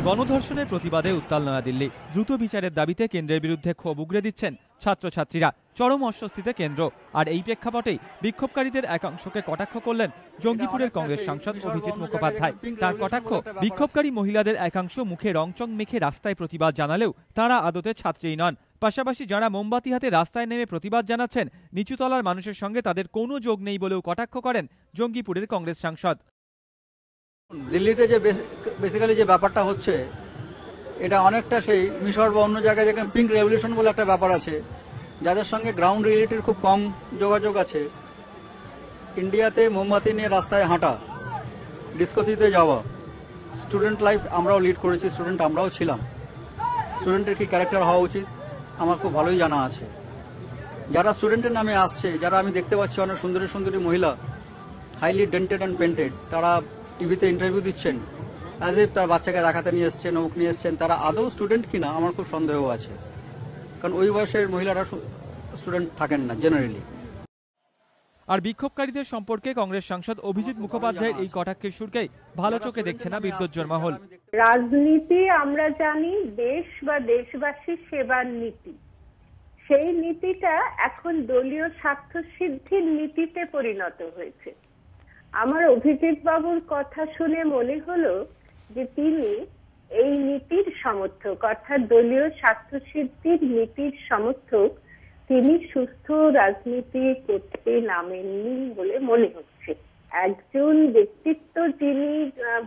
গণধর্ষণের প্রতিবাদে উত্তাল নয়াদিল্লি। দ্রুত বিচারের দাবিতে কেন্দ্রের বিরুদ্ধে ক্ষোভ উগরে দিচ্ছেন ছাত্রছাত্রীরা। চরম অস্বস্তিতে কেন্দ্র। আর এই প্রেক্ষাপটেই বিক্ষোভকারীদের একাংশকে কটাক্ষ করলেন জঙ্গিপুরের কংগ্রেস সাংসদ অভিজিৎ মুখোপাধ্যায়। তার কটাক্ষ, বিক্ষোভকারী মহিলাদের একাংশ মুখে রংচং মেখে রাস্তায় প্রতিবাদ জানালেও তাঁরা আদতে ছাত্রীই নন। পাশাপাশি যারা মোমবাতি হাতে রাস্তায় নেমে প্রতিবাদ জানাচ্ছেন, নিচুতলার মানুষের সঙ্গে তাদের কোনো যোগ নেই বলেও কটাক্ষ করেন জঙ্গিপুরের কংগ্রেস সাংসদ। দিল্লিতে যে বেসিক্যালি যে ব্যাপারটা হচ্ছে, এটা অনেকটা সেই মিশর বা অন্য জায়গায় যেখানে পিঙ্ক রেভলিউশন বলে একটা ব্যাপার আছে, যাদের সঙ্গে গ্রাউন্ড রিয়েলিটির খুব কম যোগাযোগ আছে। ইন্ডিয়াতে মোমবাতি নিয়ে রাস্তায় হাঁটা, ডিসকোতে যাওয়া, স্টুডেন্ট লাইফ আমরাও লিড করেছি, স্টুডেন্ট আমরাও ছিলাম। স্টুডেন্টের কি ক্যারেক্টার হওয়া উচিত আমার খুব ভালোই জানা আছে। যারা স্টুডেন্টের নামে আসছে, যারা আমি দেখতে পাচ্ছি অনেক সুন্দরী সুন্দরী মহিলা, হাইলি ডেন্টেড অ্যান্ড পেন্টেড, তারা টিভিতে ইন্টারভিউ দিচ্ছেন অ্যাজ ইফ তার বাচ্চাকে দেখাতে নিয়ে এসছেন, অমুক নিয়ে এসছেন, তারা আদৌ স্টুডেন্ট কিনা আমার খুব সন্দেহ আছে। কারণ ওই বয়সের মহিলারা স্টুডেন্ট থাকেন না জেনারেলি। আর বিক্ষোভকারীদের সম্পর্কে কংগ্রেস সাংসদ অভিজিৎ মুখোপাধ্যায়ের এই কটাক্ষের সুরকেই ভালো চোখে দেখছে না বিদ্যুৎজোর মহল। রাজনীতি আমরা জানি দেশ বা দেশবাসীর সেবার নীতি। সেই নীতিটা এখন দলীয় স্বার্থ সিদ্ধির নীতিতে পরিণত হয়েছে। আমার অভিজিৎ বাবুর কথা শুনে মনে হলো যে তিনি এই নীতির সমর্থক, অর্থাৎ দলীয় স্বার্থ সিদ্ধির নীতির সমর্থক। তিনি সুস্থ রাজনীতি করতে নামেননি বলে মনে হচ্ছে। একজন ব্যক্তিত্ব যিনি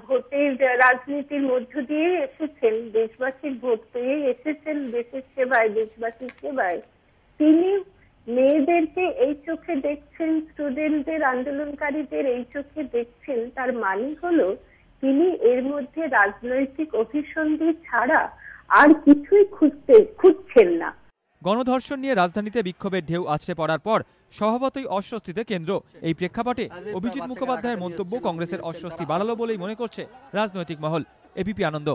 ভোটের রাজনীতির মধ্য দিয়ে এসেছেন, দেশবাসীর ভোট পেয়ে এসেছেন দেশের সেবায়, দেশবাসীর সেবায়, তিনি মেয়েদেরকে এই চোখে দেখছেন, স্টুডেন্টদের, আন্দোলনকারীদের এই চোখে দেখছেন, তার মানে হলো তিনি এর মধ্যে রাজনৈতিক অভিসন্ধি ছাড়া আর কিছুই খুঁজছেন না। গণধর্ষণ নিয়ে রাজধানীতে বিক্ষোভের ঢেউ আছড়ে পড়ার পর স্বভাবতই অস্বস্তিতে কেন্দ্র। এই প্রেক্ষাপটে অভিজিৎ মুখোপাধ্যায়ের মন্তব্য কংগ্রেসের অস্বস্তি বাড়ালো বলেই মনে করছে রাজনৈতিক মহল। এবিপি আনন্দ।